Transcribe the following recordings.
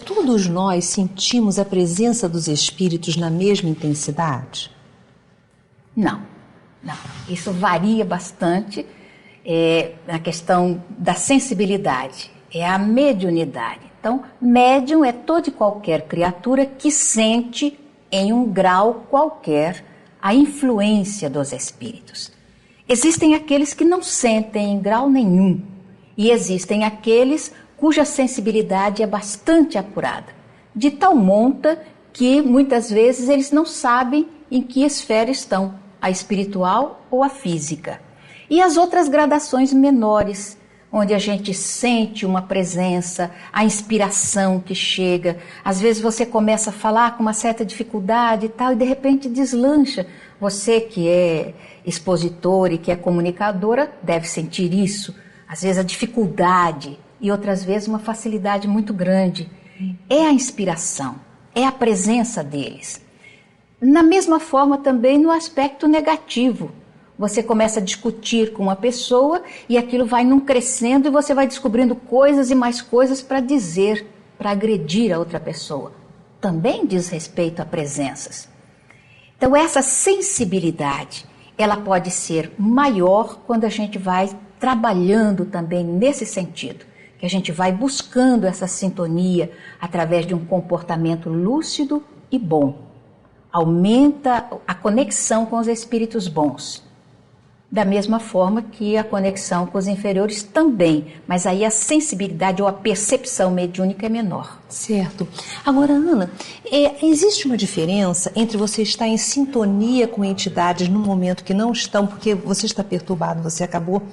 Todos nós sentimos a presença dos espíritos na mesma intensidade? Não. Isso varia bastante na questão da sensibilidade, é a mediunidade. Então, médium é toda e qualquer criatura que sente em um grau qualquer a influência dos espíritos. Existem aqueles que não sentem em grau nenhum e existem aqueles cuja sensibilidade é bastante apurada, de tal monta que muitas vezes eles não sabem em que esfera estão, a espiritual ou a física. E as outras gradações menores, onde a gente sente uma presença, a inspiração que chega. Às vezes você começa a falar com uma certa dificuldade e tal, e de repente deslancha. Você que é expositor e que é comunicadora deve sentir isso. Às vezes a dificuldade e outras vezes uma facilidade muito grande. É a inspiração, é a presença deles. Na mesma forma também no aspecto negativo. Você começa a discutir com uma pessoa e aquilo vai num crescendo e você vai descobrindo coisas e mais coisas para dizer, para agredir a outra pessoa. Também diz respeito a presenças. Então essa sensibilidade, ela pode ser maior quando a gente vai trabalhando também nesse sentido, que a gente vai buscando essa sintonia através de um comportamento lúcido e bom. Aumenta a conexão com os espíritos bons. Da mesma forma que a conexão com os inferiores também, mas aí a sensibilidade ou a percepção mediúnica é menor. Certo. Agora, Ana, existe uma diferença entre você estar em sintonia com entidades no momento que não estão, porque você está perturbado, você acabou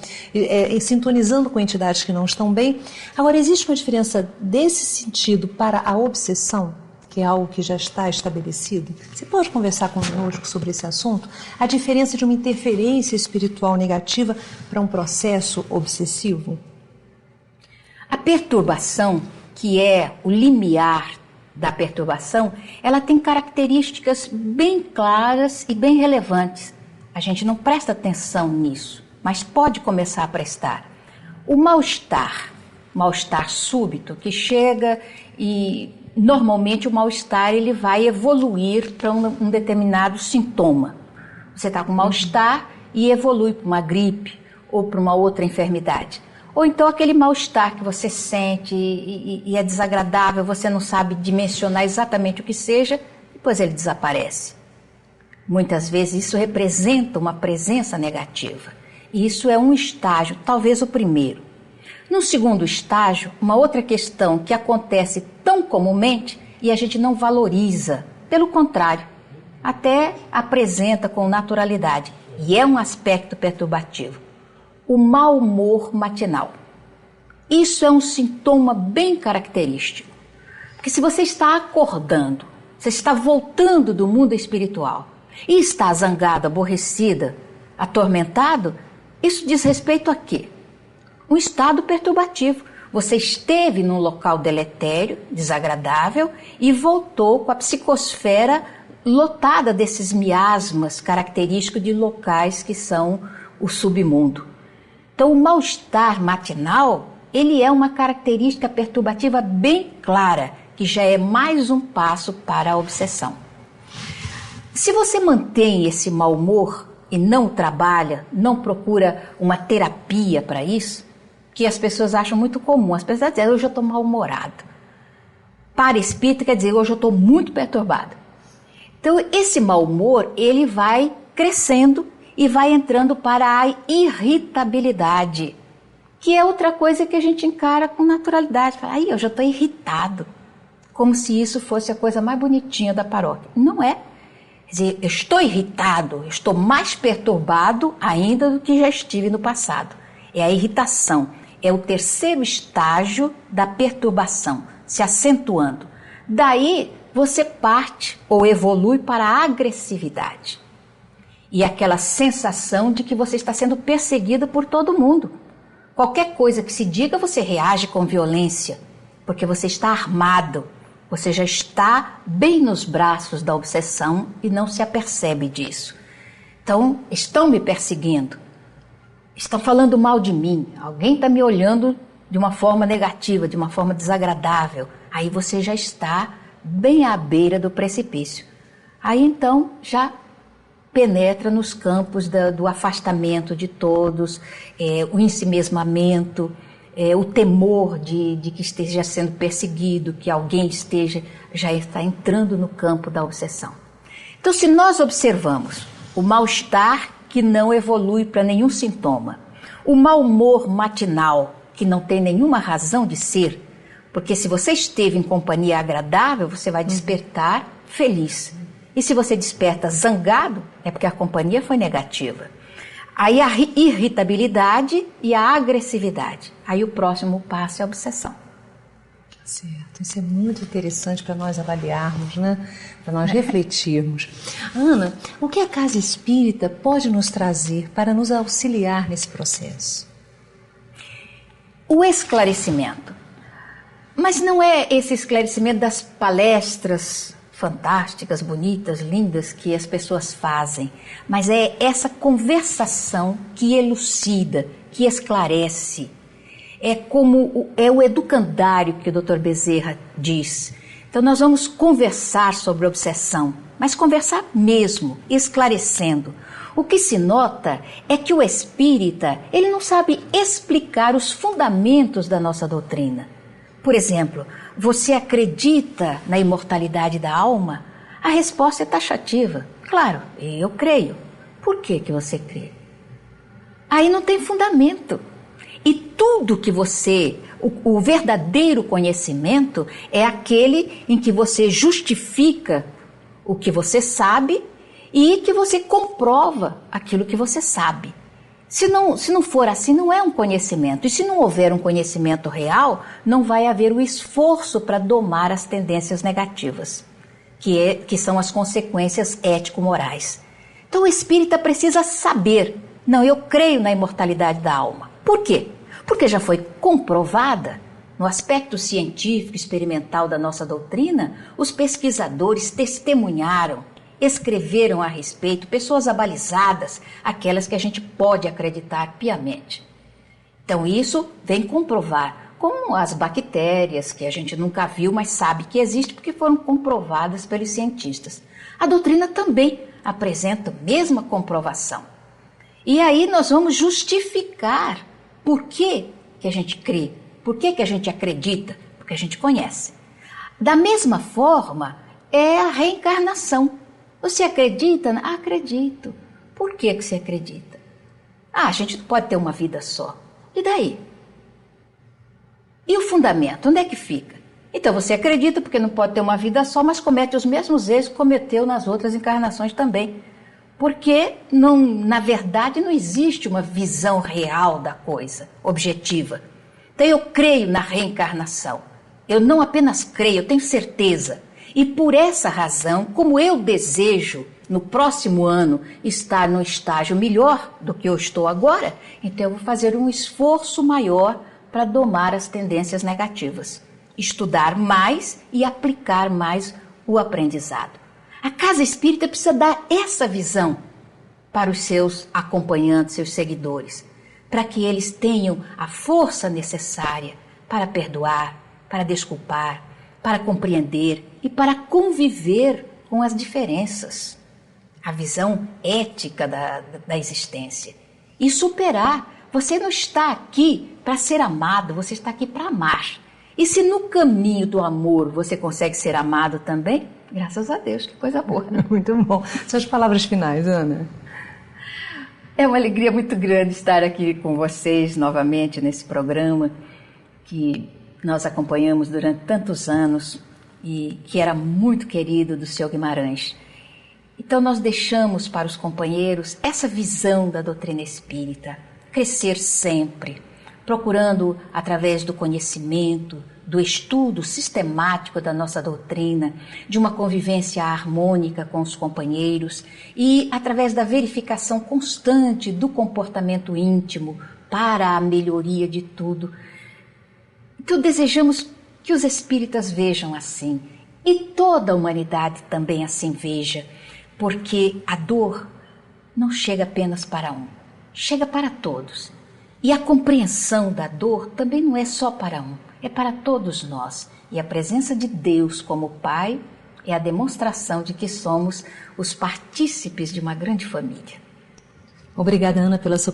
sintonizando com entidades que não estão bem. Agora, existe uma diferença desse sentido para a obsessão? Que é algo que já está estabelecido? Você pode conversar conosco sobre esse assunto? A diferença de uma interferência espiritual negativa para um processo obsessivo? A perturbação, que é o limiar da perturbação, ela tem características bem claras e bem relevantes. A gente não presta atenção nisso, mas pode começar a prestar. O mal-estar súbito, que chega e... Normalmente o mal-estar ele vai evoluir para um determinado sintoma. Você está com mal-estar e evolui para uma gripe ou para uma outra enfermidade. Ou então aquele mal-estar que você sente e é desagradável, você não sabe dimensionar exatamente o que seja, depois ele desaparece. Muitas vezes isso representa uma presença negativa. E isso é um estágio, talvez o primeiro. No segundo estágio, uma outra questão que acontece tão comumente e a gente não valoriza, pelo contrário, até apresenta com naturalidade, e é um aspecto perturbativo, o mau humor matinal. Isso é um sintoma bem característico, porque se você está acordando, você está voltando do mundo espiritual e está zangado, aborrecida, atormentado, isso diz respeito a quê? Um estado perturbativo. Você esteve num local deletério, desagradável, e voltou com a psicosfera lotada desses miasmas característicos de locais que são o submundo. Então, o mal-estar matinal, ele é uma característica perturbativa bem clara, que já é mais um passo para a obsessão. Se você mantém esse mau humor e não trabalha, não procura uma terapia para isso, que as pessoas acham muito comum. As pessoas dizem, hoje eu estou mal-humorado. Para espírita quer dizer, hoje eu estou muito perturbado. Então, esse mau humor, ele vai crescendo e vai entrando para a irritabilidade, que é outra coisa que a gente encara com naturalidade. Fala, aí, eu já estou irritado. Como se isso fosse a coisa mais bonitinha da paróquia. Não é. Quer dizer, eu estou irritado, eu estou mais perturbado ainda do que já estive no passado. É a irritação. É o terceiro estágio da perturbação, se acentuando. Daí você parte ou evolui para a agressividade. E aquela sensação de que você está sendo perseguida por todo mundo. Qualquer coisa que se diga, você reage com violência, porque você está armado, você já está bem nos braços da obsessão e não se apercebe disso. Então, estão me perseguindo. Estão falando mal de mim, alguém está me olhando de uma forma negativa, de uma forma desagradável. Aí você já está bem à beira do precipício. Aí então já penetra nos campos do afastamento de todos, o ensimesmamento, o temor de que esteja sendo perseguido, que alguém já está entrando no campo da obsessão. Então, se nós observamos o mal-estar que não evolui para nenhum sintoma, o mau humor matinal que não tem nenhuma razão de ser, porque se você esteve em companhia agradável, você vai despertar feliz. E se você desperta zangado, é porque a companhia foi negativa. Aí a irritabilidade e a agressividade. Aí o próximo passo é a obsessão. Certo, isso é muito interessante para nós avaliarmos, né? Para nós refletirmos. Ana, o que a casa espírita pode nos trazer para nos auxiliar nesse processo? O esclarecimento. Mas não é esse esclarecimento das palestras fantásticas, bonitas, lindas que as pessoas fazem, mas é essa conversação que elucida, que esclarece. É como o educandário que o Dr. Bezerra diz. Então nós vamos conversar sobre obsessão, mas conversar mesmo, esclarecendo. O que se nota é que o espírita, ele não sabe explicar os fundamentos da nossa doutrina. Por exemplo, você acredita na imortalidade da alma? A resposta é taxativa. Claro, eu creio. Por que você crê? Aí não tem fundamento. E tudo que o verdadeiro conhecimento é aquele em que você justifica o que você sabe e que você comprova aquilo que você sabe. Se não for assim, não é um conhecimento. E se não houver um conhecimento real, não vai haver o esforço para domar as tendências negativas, que são as consequências ético-morais. Então o espírita precisa saber, não, eu creio na imortalidade da alma. Por quê? Porque já foi comprovada, no aspecto científico experimental da nossa doutrina, os pesquisadores testemunharam, escreveram a respeito, pessoas abalizadas, aquelas que a gente pode acreditar piamente. Então isso vem comprovar, como as bactérias, que a gente nunca viu, mas sabe que existem porque foram comprovadas pelos cientistas. A doutrina também apresenta a mesma comprovação. E aí nós vamos justificar por que a gente crê, por que a gente acredita, porque a gente conhece. Da mesma forma, é a reencarnação. Você acredita? Acredito. Por que você acredita? A gente não pode ter uma vida só. E daí? E o fundamento? Onde é que fica? Então você acredita porque não pode ter uma vida só, mas comete os mesmos erros que cometeu nas outras encarnações também. Porque, na verdade, não existe uma visão real da coisa, objetiva. Então eu creio na reencarnação. Eu não apenas creio, eu tenho certeza. E por essa razão, como eu desejo, no próximo ano, estar num estágio melhor do que eu estou agora, então eu vou fazer um esforço maior para domar as tendências negativas. Estudar mais e aplicar mais o aprendizado. A casa espírita precisa dar essa visão para os seus acompanhantes, seus seguidores, para que eles tenham a força necessária para perdoar, para desculpar, para compreender e para conviver com as diferenças, a visão ética da existência e superar. Você não está aqui para ser amado, você está aqui para amar. E se no caminho do amor você consegue ser amado também, graças a Deus, que coisa boa. Muito bom. Suas palavras finais, Ana. É uma alegria muito grande estar aqui com vocês novamente nesse programa que nós acompanhamos durante tantos anos e que era muito querido do Seu Guimarães. Então nós deixamos para os companheiros essa visão da doutrina espírita, crescer sempre, procurando através do conhecimento, do estudo sistemático da nossa doutrina, de uma convivência harmônica com os companheiros e através da verificação constante do comportamento íntimo para a melhoria de tudo. Então desejamos que os espíritas vejam assim e toda a humanidade também assim veja, porque a dor não chega apenas para um, chega para todos. E a compreensão da dor também não é só para um, é para todos nós. E a presença de Deus como Pai é a demonstração de que somos os partícipes de uma grande família. Obrigada, Ana, pela sua